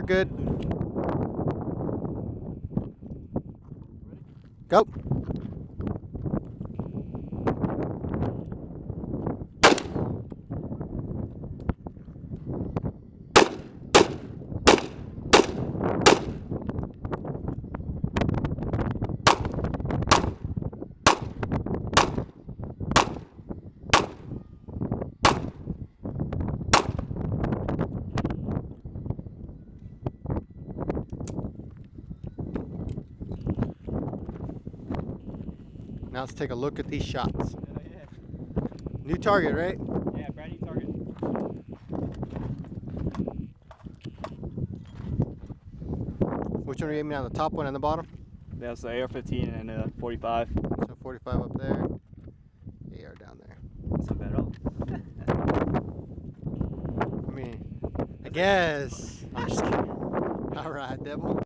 good. Go. Now let's take a look at these shots. Yeah. New target, right? Yeah, brand new target. Which one are you aiming on, the top one and the bottom? That's the AR-15 and a 45. So 45 up there, AR down there. That's not bad at all. I mean, I guess. I'm just kidding. All right, Devil.